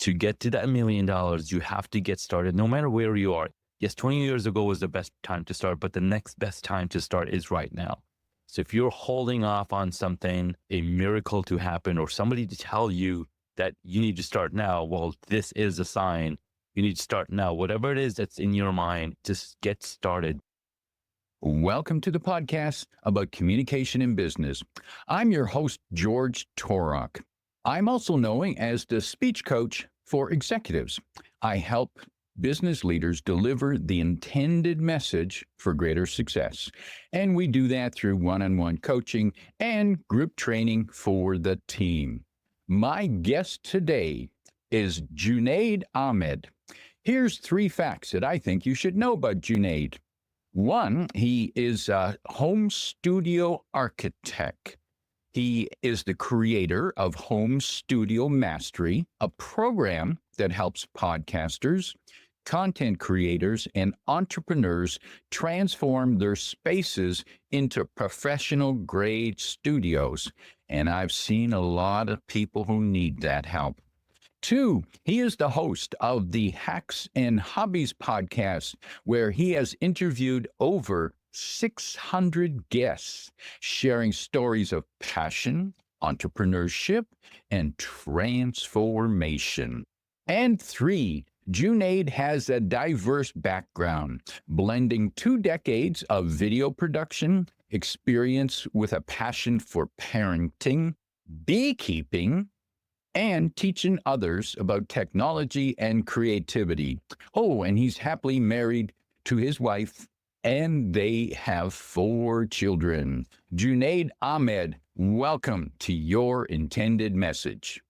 To get to that $1,000,000, you have to get started no matter where you are. Yes, 20 years ago was the best time to start, but the next best time to start is right now. So if you're holding off on something, a miracle to happen, or somebody to tell you that you need to start now, well, this is a sign. You need to start now. Whatever it is that's in your mind, just get started. Welcome to the podcast about communication in business. I'm your host, George Torok. I'm also known as the speech coach for executives. I help business leaders deliver the intended message for greater success. And we do that through one-on-one coaching and group training for the team. My guest today is Junaid Ahmed. Here's 3 facts that I think you should know about Junaid. 1, he is a home studio architect. He is the creator of Home Studio Mastery, a program that helps podcasters, content creators, and entrepreneurs transform their spaces into professional-grade studios. And I've seen a lot of people who need that help. 2, he is the host of the Hacks and Hobbies podcast, where he has interviewed over 600 guests, sharing stories of passion, entrepreneurship, and transformation. And 3, Junaid has a diverse background, blending 2 decades of video production, experience with a passion for parenting, beekeeping, and teaching others about technology and creativity. Oh, and he's happily married to his wife, and they have 4 children. Junaid Ahmed, welcome to Your Intended Message.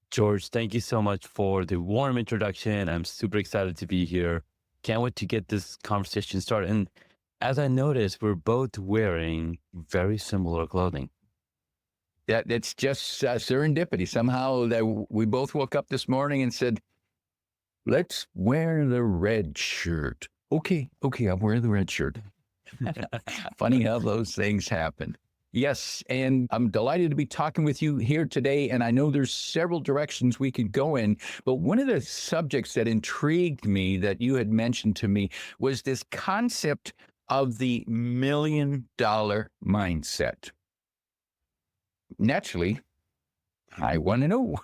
George, thank you so much for the warm introduction. I'm super excited to be here. Can't wait to get this conversation started. And as I noticed, we're both wearing very similar clothing. That's just serendipity. Somehow that we both woke up this morning and said, let's wear the red shirt. Okay, I'll wear the red shirt. Funny how those things happen. Yes, and I'm delighted to be talking with you here today, and I know there's several directions we could go in, but one of the subjects that intrigued me that you had mentioned to me was this concept of the $1 million mindset. Naturally, I want to know,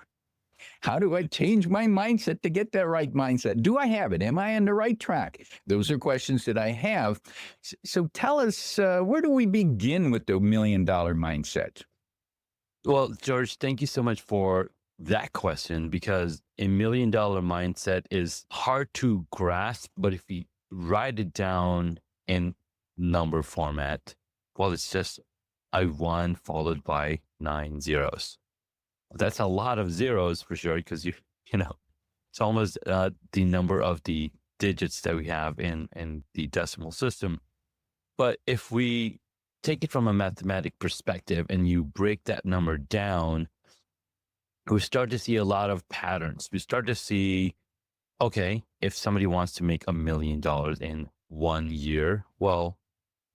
how do I change my mindset to get that right mindset? Do I have it? Am I on the right track? Those are questions that I have. So tell us, where do we begin with the $1 million mindset? Well, George, thank you so much for that question, because a $1 million mindset is hard to grasp, but if you write it down in number format, well, it's just a 1 followed by 9 zeros. That's a lot of zeros for sure, because you know, it's almost the number of the digits that we have in the decimal system. But if we take it from a mathematic perspective and you break that number down, we start to see a lot of patterns. We start to see, okay, if somebody wants to make $1 million in 1 year, well,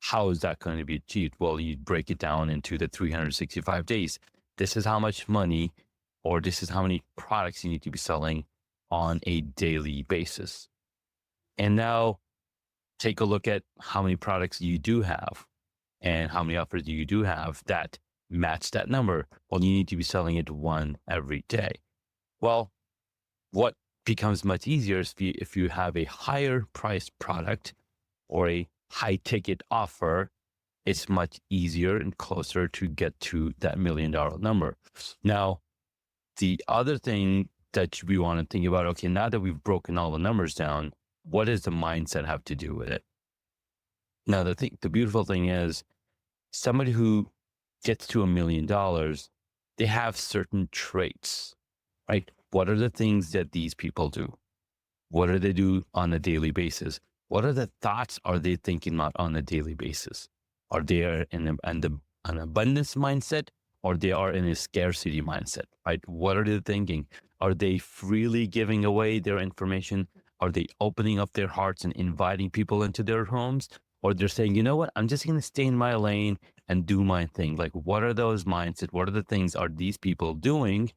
how is that going to be achieved? Well, you break it down into the 365 days. This is how much money, or this is how many products you need to be selling on a daily basis. And now take a look at how many products you do have and how many offers you do have that match that number. Well, you need to be selling it 1 every day. Well, what becomes much easier is if you have a higher priced product or a high ticket offer, it's much easier and closer to get to that $1 million number. Now, the other thing that we want to think about, okay, now that we've broken all the numbers down, what does the mindset have to do with it? Now, the beautiful thing is, somebody who gets to $1 million, they have certain traits, right? What are the things that these people do? What do they do on a daily basis? What are the thoughts are they thinking about on a daily basis? Are they in an abundance mindset, or they are in a scarcity mindset, right? What are they thinking? Are they freely giving away their information? Are they opening up their hearts and inviting people into their homes? Or they're saying, you know what, I'm just going to stay in my lane and do my thing. Like, what are those mindset? What are the things are these people doing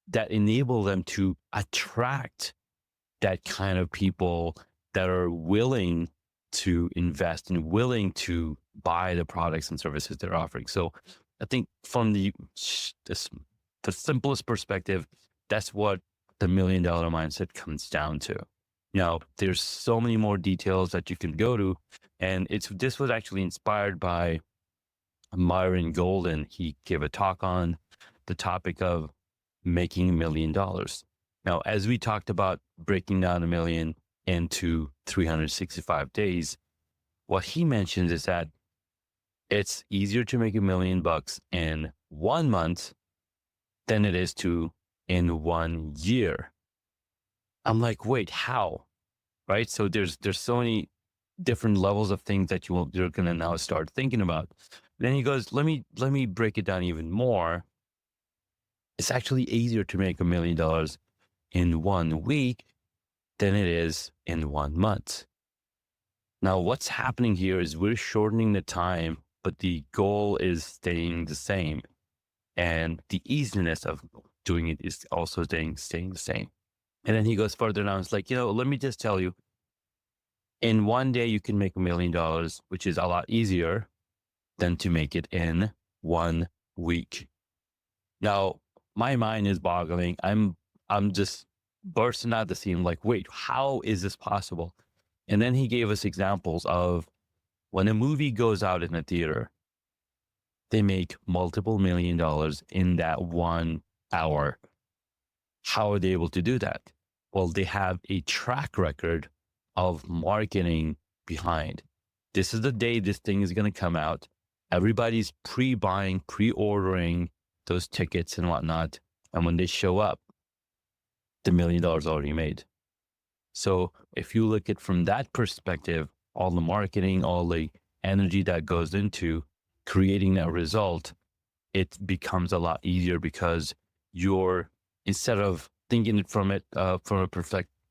that enable them to attract that kind of people that are willing to invest and willing to buy the products and services they're offering. So I think from the simplest perspective, that's what the $1 million mindset comes down to. Now, there's so many more details that you can go to, and this was actually inspired by Myron Golden. He gave a talk on the topic of making $1 million. Now, as we talked about breaking down $1 million into 365 days, what he mentions is that it's easier to make $1 million in 1 month than it is to in 1 year. I'm like, wait, how? Right? So there's so many different levels of things that you're gonna now start thinking about. Then he goes, let me break it down even more. It's actually easier to make $1 million in 1 week than it is in 1 month. Now, what's happening here is we're shortening the time, but the goal is staying the same. And the easiness of doing it is also staying the same. And then he goes further down. It's like, let me just tell you, in 1 day, you can make $1 million, which is a lot easier than to make it in 1 week. Now, my mind is boggling. I'm just bursting out the scene like, wait, how is this possible? And then he gave us examples of when a movie goes out in a theater, they make multiple $1 million in that 1 hour. How are they able to do that? Well, they have a track record of marketing behind. This is the day this thing is going to come out. Everybody's pre-buying, pre-ordering those tickets and whatnot. And when they show up, the $1 million already made. So if you look at from that perspective, all the marketing, all the energy that goes into creating that result, it becomes a lot easier because instead of thinking it from a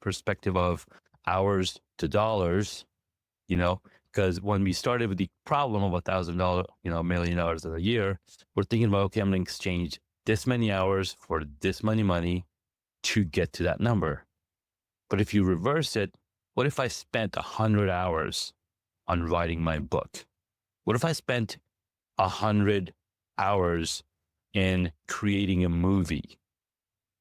perspective of hours to dollars, because when we started with the problem of $1,000, $1 million a year, we're thinking about, okay, I'm going to exchange this many hours for this many money to get to that number. But if you reverse it, what if I spent 100 hours on writing my book? What if I spent 100 hours in creating a movie,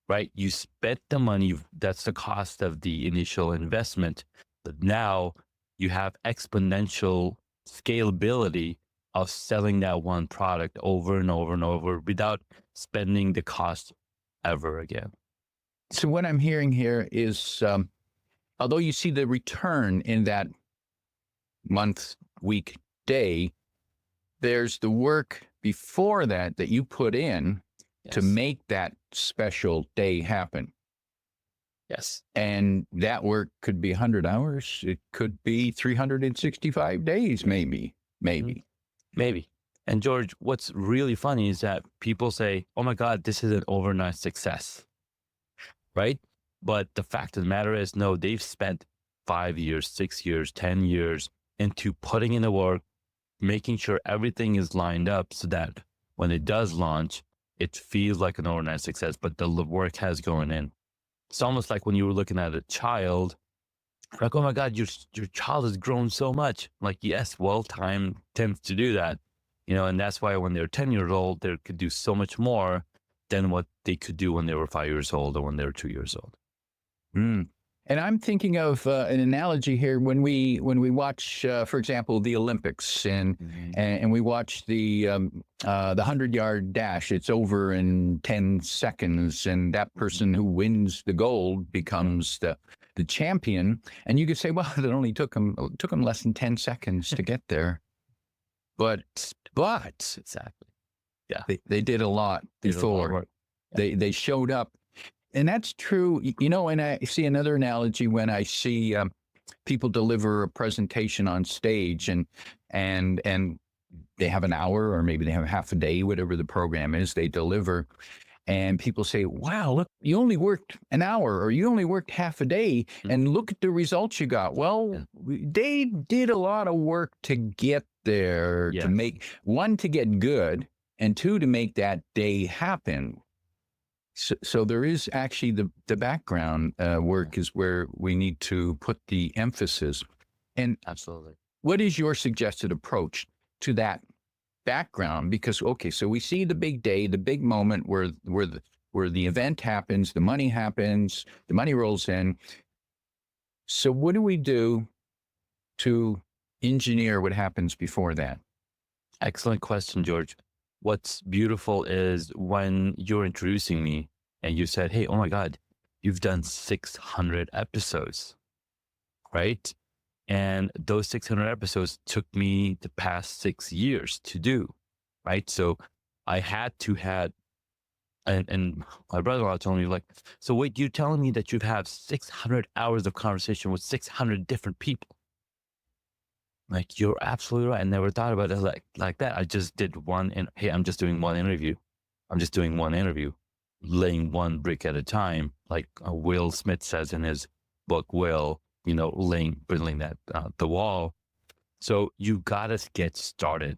right? You spent the money, that's the cost of the initial investment, but now you have exponential scalability of selling that one product over and over and over without spending the cost ever again. So what I'm hearing here is, although you see the return in that month, week, day, there's the work before that you put in to make that special day happen. Yes. And that work could be 100 hours. It could be 365 days, maybe. And George, what's really funny is that people say, oh my God, this is an overnight success, right? But the fact of the matter is, no, they've spent 5 years, 6 years, 10 years into putting in the work, making sure everything is lined up so that when it does launch, it feels like an overnight success, but the work has gone in. It's almost like when you were looking at a child, like, oh my God, your child has grown so much. Like, yes, well, time tends to do that, and that's why when they're 10 years old, they could do so much more than what they could do when they were 5 years old or when they were 2 years old. Mm. And I'm thinking of an analogy here when we watch, for example, the Olympics and we watch the 100-yard dash. It's over in 10 seconds, and that person who wins the gold becomes the champion. And you could say, well, it only took them less than 10 seconds to get there, but exactly, yeah, they did a lot before. They showed up. And that's true, and I see another analogy when I see people deliver a presentation on stage and they have an hour or maybe they have half a day, whatever the program is, they deliver. And people say, wow, look, you only worked an hour or you only worked half a day and look at the results you got. Well, they did a lot of work to get there, to make, 1, to get good, and 2, to make that day happen. So there is actually the background work is where we need to put the emphasis. And Absolutely. what is your suggested approach to that background? Because okay, so we see the big day, the big moment where the event happens, the money rolls in. So what do we do to engineer what happens before that? Excellent question, George. What's beautiful is when you're introducing me and you said, hey, oh my God, you've done 600 episodes, right? And those 600 episodes took me the past 6 years to do, right? So I had to had, and my brother-in-law told me like, so wait, you're telling me that you've had 600 hours of conversation with 600 different people? Like, you're absolutely right. I never thought about it like that. I just did one, and hey, I'm just doing one interview. I'm just doing one interview, laying one brick at a time, like Will Smith says in his book, Will, building that the wall. So you gotta get started.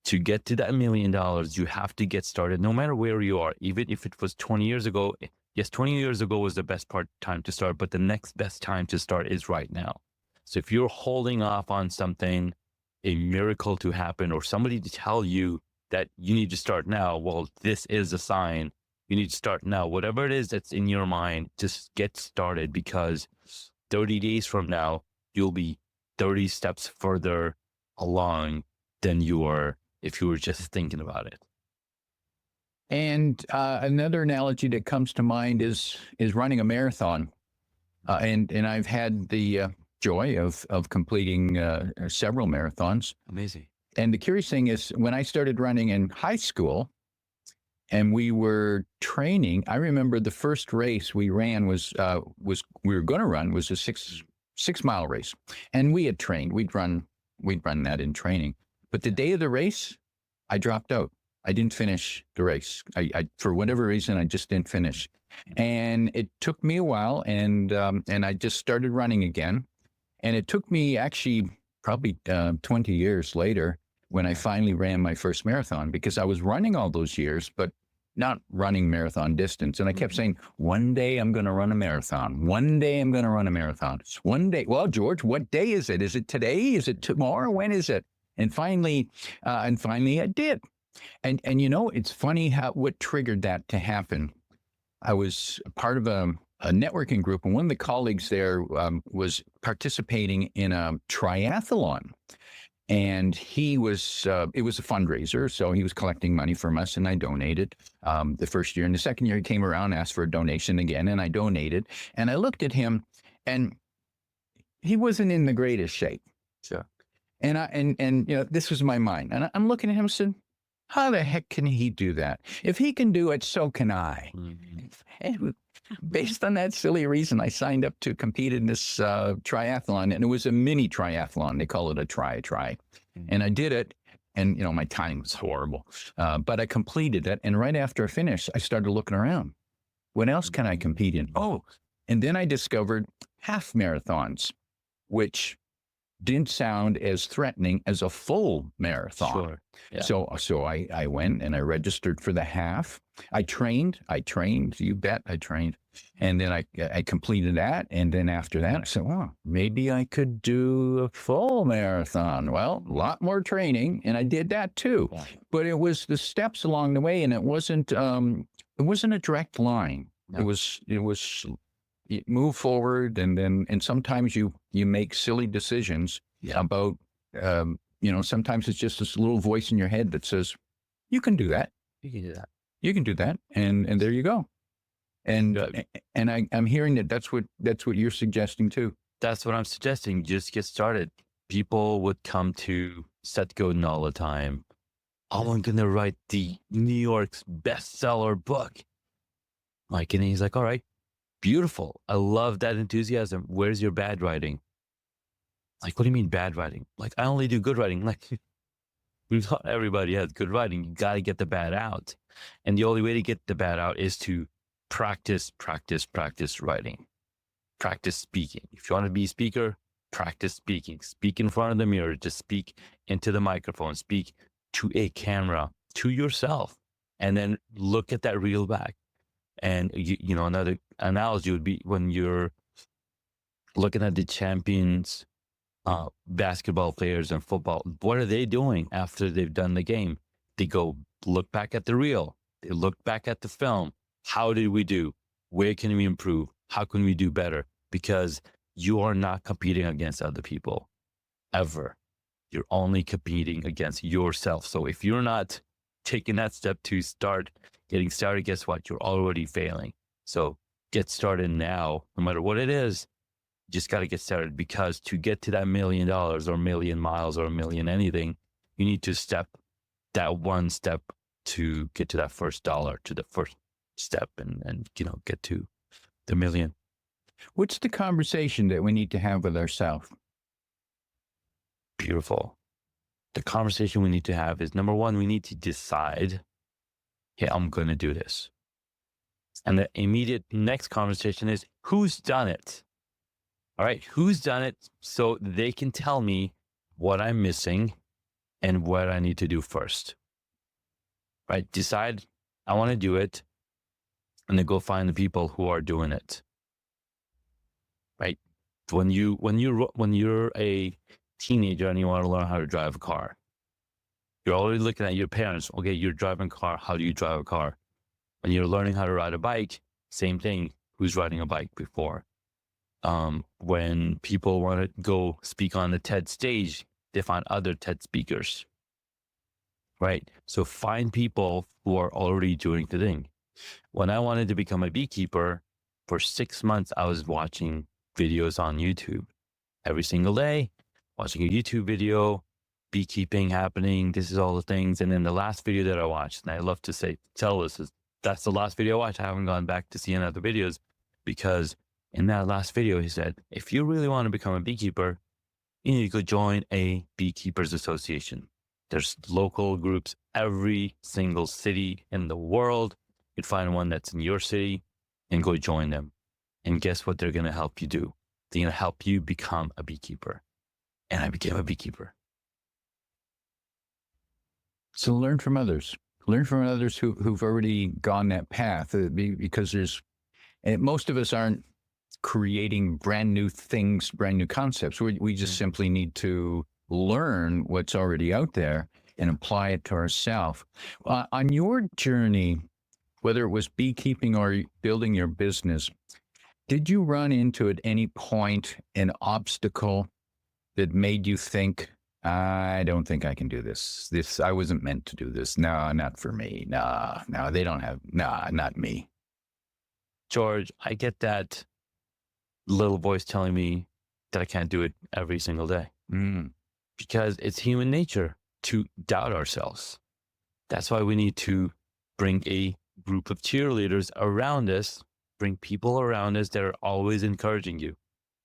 To get to that $1 million, you have to get started, no matter where you are. Even if it was 20 years ago, yes, 20 years ago was the best time to start, but the next best time to start is right now. So if you're holding off on something, a miracle to happen, or somebody to tell you that you need to start now, well, this is a sign you need to start now. Whatever it is that's in your mind, just get started, because 30 days from now, you'll be 30 steps further along than you were if you were just thinking about it. And another analogy that comes to mind is running a marathon. And I've had the joy of completing several marathons. Amazing. And the curious thing is, when I started running in high school, and we were training, I remember the first race we ran was we were going to run was a 6 mile race, and we had trained. We'd run that in training, but the day of the race, I dropped out. I didn't finish the race. I for whatever reason, I just didn't finish, and it took me a while, and I just started running again, and it took me actually probably 20 years later when I finally ran my first marathon, because I was running all those years, but not running marathon distance. And I kept saying, one day I'm going to run a marathon. One day I'm going to run a marathon. One day. Well, George, what day is it? Is it today? Is it tomorrow? When is it? And finally I did. And it's funny what triggered that to happen. I was part of a networking group, and one of the colleagues there was participating in a triathlon. And he was, it was a fundraiser. So he was collecting money from us, and I donated the first year. And the second year he came around, asked for a donation again, and I donated. And I looked at him, and he wasn't in the greatest shape. Sure. And this was my mind. And I'm looking at him and said, how the heck can he do that? If he can do it, so can I. Mm-hmm. And based on that silly reason, I signed up to compete in this triathlon, and it was a mini triathlon. They call it a try. Mm-hmm. And I did it, and my time was horrible, but I completed it. And right after I finished, I started looking around. What else can I compete in? Oh, and then I discovered half marathons, which didn't sound as threatening as a full marathon. Sure. Yeah. So I went and I registered for the half. I trained, you bet I trained. And then I completed that. And then after that, I said, well, maybe I could do a full marathon. Well, a lot more training. And I did that too. Yeah. But it was the steps along the way, and it wasn't a direct line. No. It was you move forward, and sometimes you make silly decisions about, sometimes it's just this little voice in your head that says, you can do that. You can do that. You can do that. And there you go. And I'm hearing that's what you're suggesting too. That's what I'm suggesting. Just get started. People would come to Seth Godin all the time. Oh, I'm going to write the New York's bestseller book. And he's like, all right, beautiful. I love that enthusiasm. Where's your bad writing? Like, what do you mean bad writing? Like, I only do good writing. Like, we thought everybody has good writing. You got to get the bad out. And the only way to get the bad out is to practice writing. Practice speaking. If you want to be a speaker, practice speaking. Speak in front of the mirror. Just speak into the microphone. Speak to a camera, to yourself. And then look at that reel back. And another analogy would be when you're looking at the champions, basketball players and football. What are they doing after they've done the game? They go look back at the reel. They look back at the film. How did we do? Where can we improve? How can we do better? Because you are not competing against other people ever. You're only competing against yourself. So if you're not taking that step to start getting started, guess what? You're already failing. So get started now, no matter what it is. Just got to get started, because to get to that $1 million or 1,000,000 miles or 1,000,000 anything, you need to step that one step to get to that first dollar, to the first step, and get to the million. What's the conversation that we need to have with ourselves? Beautiful. The conversation we need to have is, number one, we need to decide, hey, I'm going to do this. And the immediate next conversation is, who's done it? All right, who's done it, so they can tell me what I'm missing and what I need to do first. Right? Decide I want to do it, and then go find the people who are doing it. Right? When you're a teenager and you want to learn how to drive a car, you're already looking at your parents. Okay, you're driving a car. How do you drive a car? When you're learning how to ride a bike, same thing. Who's riding a bike before? When people want to go speak on the TED stage, they find other TED speakers, right? So find people who are already doing the thing. When I wanted to become a beekeeper, for 6 months, I was watching videos on YouTube every single day, watching a YouTube video, beekeeping happening. This is all the things. And then the last video that I watched, and I love to tell this, is that's the last video I watched. I haven't gone back to see any other videos, because in that last video, he said, if you really want to become a beekeeper, you need to go join a beekeepers association. There's local groups every single city in the world. You'd find one that's in your city and go join them. And guess what they're going to help you do? They're going to help you become a beekeeper. And I became a beekeeper. So learn from others. Learn from others who've already gone that path, because most of us aren't creating brand new things, brand new concepts. We just simply need to learn what's already out there and apply it to ourselves. On your journey, whether it was beekeeping or building your business, did you run into at any point an obstacle that made you think, I don't think I can do this. I wasn't meant to do this. No, not for me. No, they don't have, not me. George, I get that little voice telling me that I can't do it every single day, because it's human nature to doubt ourselves. That's why we need to bring a group of cheerleaders around us, bring people around us that are always encouraging you.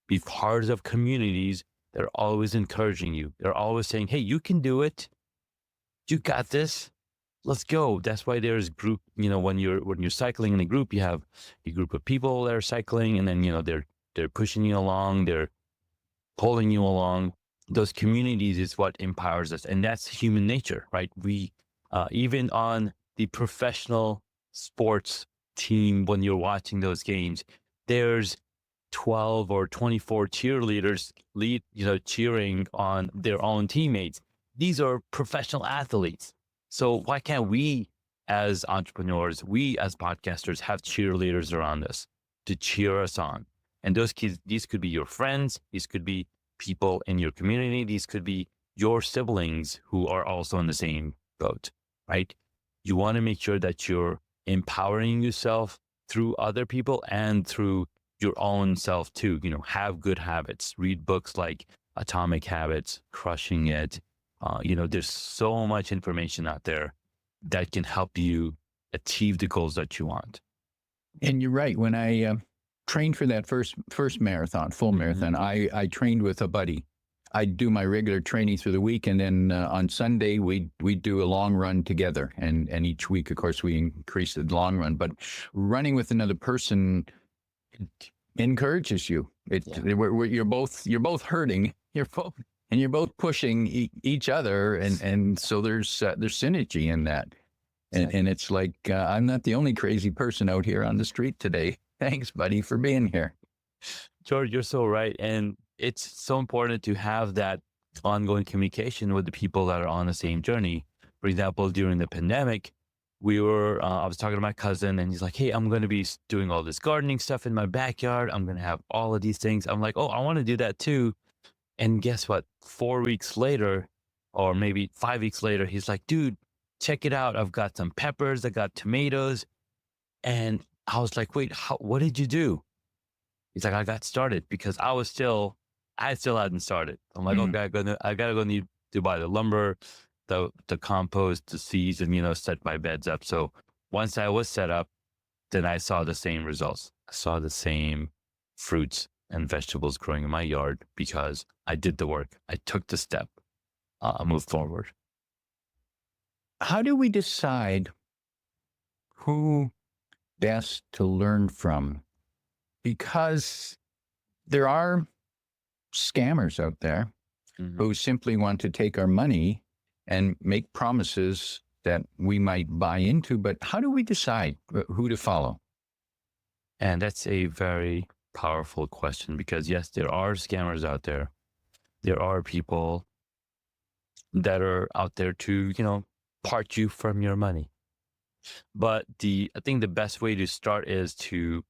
Be part of communities that are always encouraging you. They're always saying, hey, you can do it. You got this. Let's go. That's why there's group, when you're cycling in a group, you have a group of people that are cycling, and then, they're pushing you along, they're pulling you along. Those communities is what empowers us. And that's human nature, right? We, even on the professional sports team, when you're watching those games, there's 12 or 24 cheerleaders cheering on their own teammates. These are professional athletes. So why can't we as entrepreneurs, we as podcasters, have cheerleaders around us to cheer us on? And those kids, these could be your friends. These could be people in your community. These could be your siblings who are also in the same boat, right? You want to make sure that you're empowering yourself through other people and through your own self too. Have good habits. Read books like Atomic Habits, Crushing It. There's so much information out there that can help you achieve the goals that you want. And you're right. When I trained for that first marathon, full marathon, I trained with a buddy. I do my regular training through the week, and then on Sunday we do a long run together. And each week, of course, we increase the long run. But running with another person encourages you. You're both hurting. You're both pushing each other, and so there's synergy in that. And Exactly. it's like, I'm not the only crazy person out here on the street today. Thanks, buddy, for being here. George, you're so right. And it's so important to have that ongoing communication with the people that are on the same journey. For example, during the pandemic, I was talking to my cousin and he's like, hey, I'm going to be doing all this gardening stuff in my backyard. I'm going to have all of these things. I'm like, oh, I want to do that too. And guess what? 4 weeks later, or maybe 5 weeks later, he's like, dude, check it out. I've got some peppers, I got tomatoes. And I was like, wait, what did you do? He's like, I got started because I still hadn't started. I'm like, Mhm. okay, I gotta go need to buy the lumber, the compost, the seeds, and set my beds up. So once I was set up, then I saw the same results. I saw the same fruits and vegetables growing in my yard because I did the work. I took the step. I moved forward. How do we decide who best to learn from? Because there are scammers out there Mhm. who simply want to take our money and make promises that we might buy into. But how do we decide who to follow? And that's a very powerful question because yes, there are scammers out there. There are people that are out there to, part you from your money. But I think the best way to start is to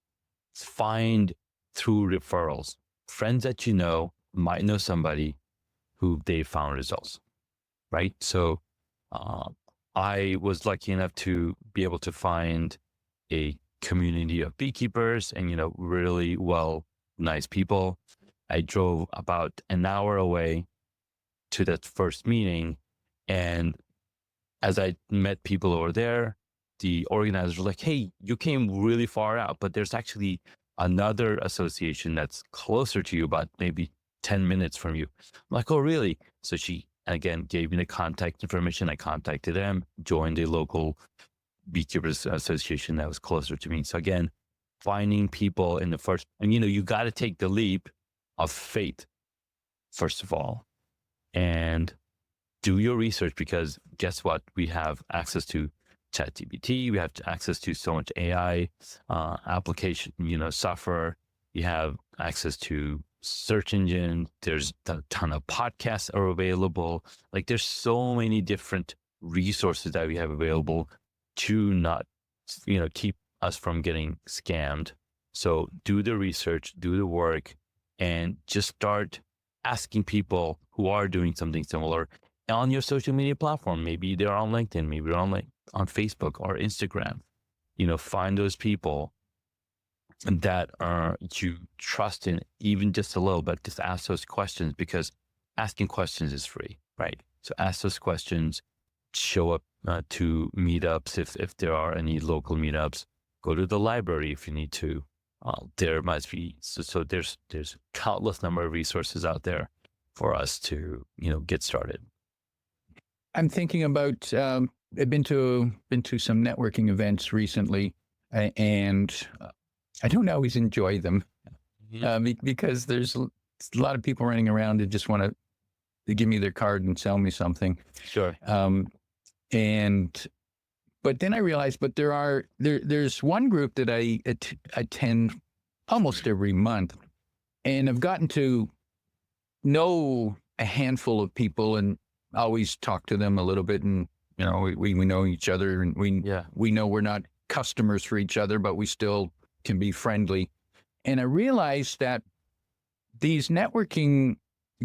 find through referrals. Friends that you know might know somebody who they found results, right? So uh, I was lucky enough to be able to find a community of beekeepers and, really nice people. I drove about an hour away to that first meeting. And as I met people over there, the organizers were like, hey, you came really far out, but there's actually another association that's closer to you, about maybe 10 minutes from you. I'm like, oh, really? So she, again, gave me the contact information. I contacted them, joined a local beekeepers association that was closer to me. So again, finding people in the first, and you got to take the leap of faith, first of all, and do your research because guess what? We have access to ChatGPT. We have access to so much AI application, software. You have access to search engine. There's a ton of podcasts are available. Like there's so many different resources that we have available to not, keep us from getting scammed. So do the research, do the work, and just start asking people who are doing something similar on your social media platform. Maybe they're on LinkedIn, maybe they're on Facebook or Instagram. Find those people that are you trust in even just a little bit. Just ask those questions because asking questions is free, right? So ask those questions, show up to meetups if there are any local meetups. Go to the library if you need to. There must be so there's countless number of resources out there for us to get started. I'm thinking about. I've been to some networking events recently, and I don't always enjoy them Mhm. because there's a lot of people running around that just want to give me their card and sell me something. Sure. Um, and but then I realized, but there's one group that I attend almost every month, and I've gotten to know a handful of people and always talk to them a little bit, and we know each other, and Yeah. we know we're not customers for each other, but we still can be friendly. And I realized that these networking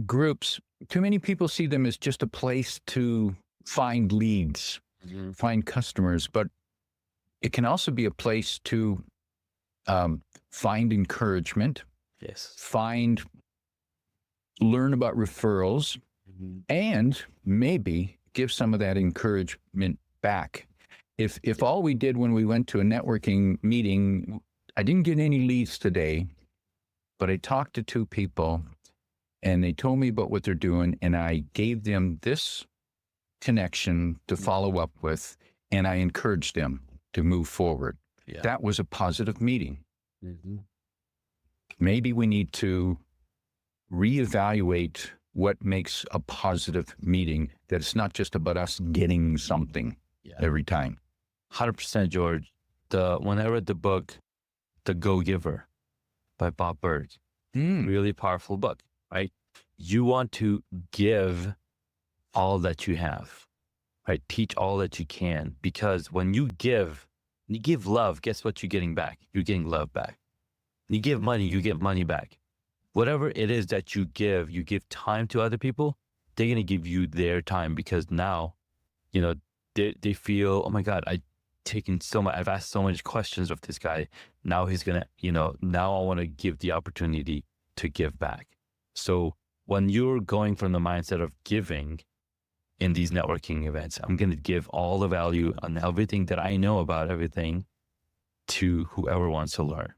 groups, too many people see them as just a place to find leads, Mhm. find customers, but it can also be a place to find encouragement, Yes. learn about referrals, Mhm. and maybe give some of that encouragement back. If all we did when we went to a networking meeting, I didn't get any leads today, but I talked to two people and they told me about what they're doing, and I gave them this connection to follow up with, and I encouraged them to move forward. Yeah. That was a positive meeting. Mhm. Maybe we need to reevaluate what makes a positive meeting, that it's not just about us getting something Yeah. every time. 100%, George. When I read the book, The Go Giver by Bob Burg, Mm. really powerful book, right? You want to give all that you have, right? Teach all that you can, because when you give love, guess what you're getting back? You're getting love back. You give money, you get money back. Whatever it is that you give time to other people, they're going to give you their time, because now, you know, they feel, oh my God, I've asked so many questions of this guy. Now he's going to, now I want to give the opportunity to give back. So when you're going from the mindset of giving in these networking events, I'm going to give all the value on everything that I know about everything to whoever wants to learn,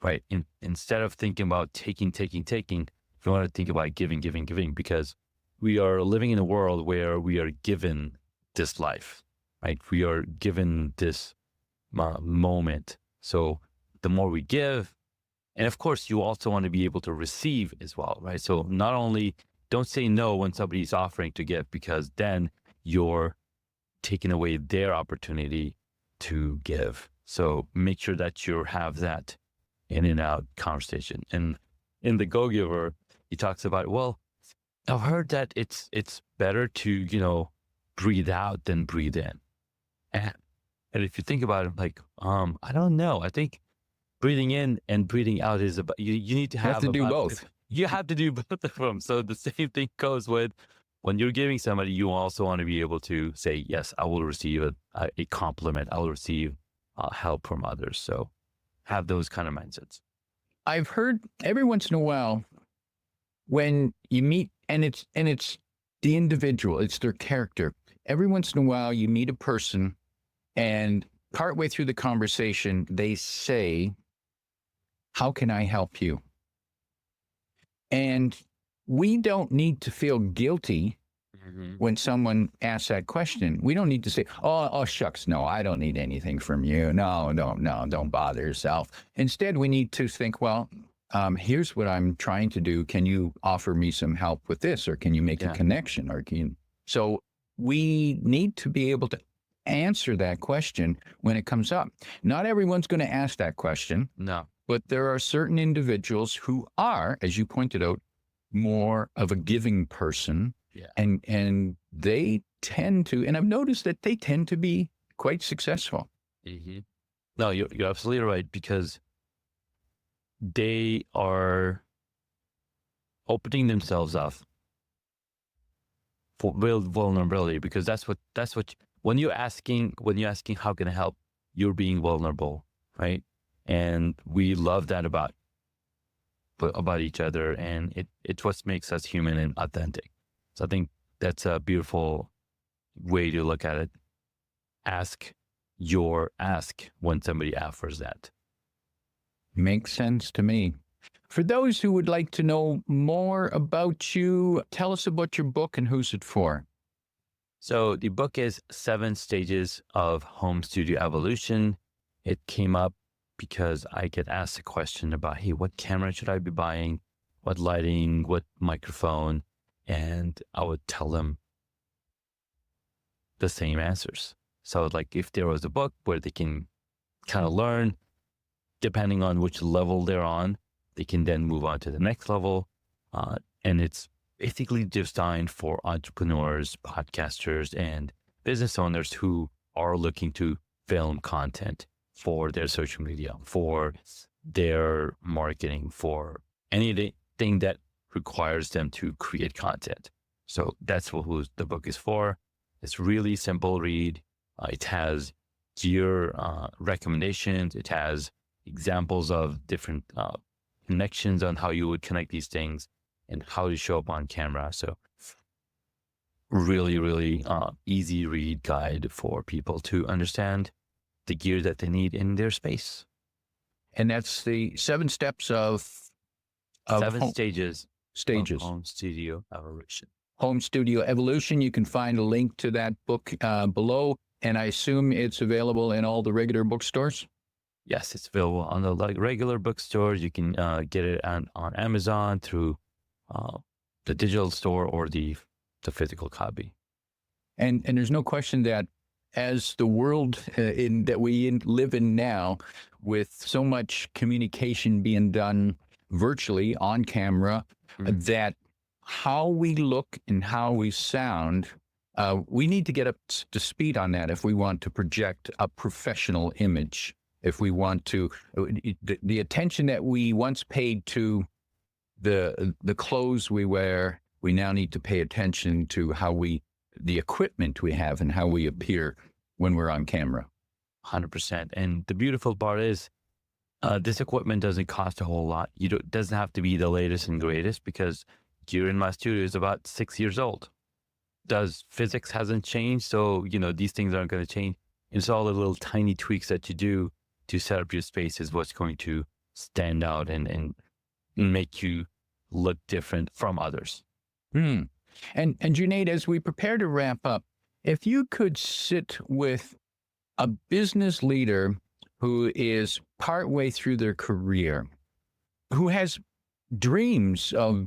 right? Instead of thinking about taking, you want to think about giving, because we are living in a world where we are given this life, right? We are given this moment. So the more we give, and of course, you also want to be able to receive as well, right? So not only don't say no when somebody's offering to give, because then you're taking away their opportunity to give. So make sure that you have that in and out conversation. And in the Go Giver, he talks about, well, I've heard that it's better to, breathe out than breathe in. And, and if you think about it, like, I don't know. I think breathing in and breathing out is about, you need to You have have to do about, both. you have to do both of them. So the same thing goes with when you're giving somebody, you also want to be able to say, yes, I will receive a compliment. I will receive help from others. So have those kind of mindsets. I've heard every once in a while when you meet, and it's the individual, it's their character. Every once in a while you meet a person, and partway through the conversation, they say, how can I help you? And we don't need to feel guilty when someone asks that question. We don't need to say, oh, shucks, no, I don't need anything from you. No, don't bother yourself. Instead, we need to think, well, here's what I'm trying to do. Can you offer me some help with this? Or can you make a connection? Or can you... So we need to be able to answer that question when it comes up. Not everyone's going to ask that question. No. But there are certain individuals who are, as you pointed out, more of a giving person. Yeah. And they tend to, and I've noticed that they tend to be quite successful. Mm-hmm. No, you're absolutely right, because they are opening themselves up for real vulnerability, because that's what when you're asking how can I help, you're being vulnerable, right? And we love that about each other, and it's what makes us human and authentic. So I think that's a beautiful way to look at it. Ask when somebody offers that. Makes sense to me. For those who would like to know more about you, tell us about your book and who's it for. So the book is 7 Stages of Home Studio Evolution. It came up because I get asked a question about, hey, what camera should I be buying? What lighting? What microphone? And I would tell them the same answers. So like if there was a book where they can kind of learn, depending on which level they're on, they can then move on to the next level. And it's basically designed for entrepreneurs, podcasters, and business owners who are looking to film content for their social media, for their marketing, for anything that requires them to create content. So that's who the book is for. It's really simple read. It has gear recommendations. It has examples of different connections on how you would connect these things and how to show up on camera. So really, really easy read guide for people to understand the gear that they need in their space. And that's the 7 steps of 7 stages of home studio evolution. Home Studio Evolution. You can find a link to that book below. And I assume it's available in all the regular bookstores? Yes, it's available on the regular bookstores. You can get it on Amazon through the digital store or the physical copy. And there's no question that as the world that we live in now, with so much communication being done virtually on camera, that how we look and how we sound, we need to get up to speed on that if we want to project a professional image. If we want to, the attention that we once paid to the clothes we wear, we now need to pay attention to the equipment we have and how we appear when we're on camera. 100%. And the beautiful part is, this equipment doesn't cost a whole lot. It doesn't have to be the latest and greatest, because gear in my studio is about 6 years old. Physics hasn't changed, so these things aren't going to change. It's all the little tiny tweaks that you do to set up your space is what's going to stand out and make you look different from others. And Junaid, as we prepare to wrap up, if you could sit with a business leader who is partway through their career, who has dreams of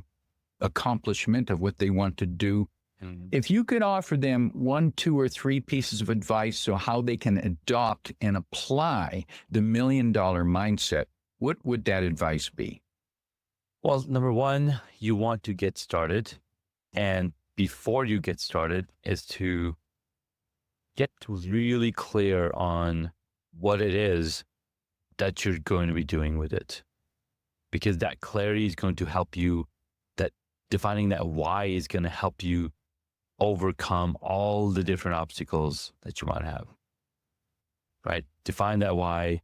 accomplishment of what they want to do, if you could offer them 1, 2, or 3 pieces of advice on how they can adopt and apply the $1 million mindset, what would that advice be? Well, number one, you want to get started. And before you get started is to get really clear on what it is that you're going to be doing with it. Because that clarity is going to help you, that defining that why is going to help you overcome all the different obstacles that you might have, right? Define that why,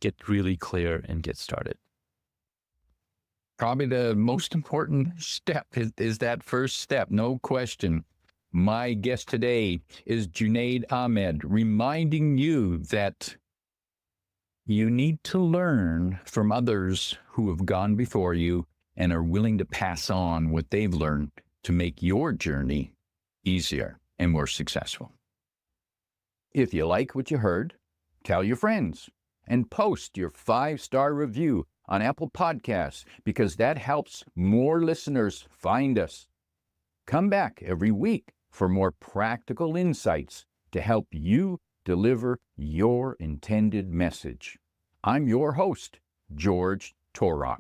get really clear, and get started. Probably the most important step is that first step, no question. My guest today is Junaid Ahmed, reminding you that you need to learn from others who have gone before you and are willing to pass on what they've learned to make your journey easier and more successful. If you like what you heard, tell your friends and post your 5-star review on Apple Podcasts, because that helps more listeners find us. Come back every week for more practical insights to help you deliver your intended message. I'm your host, George Torok.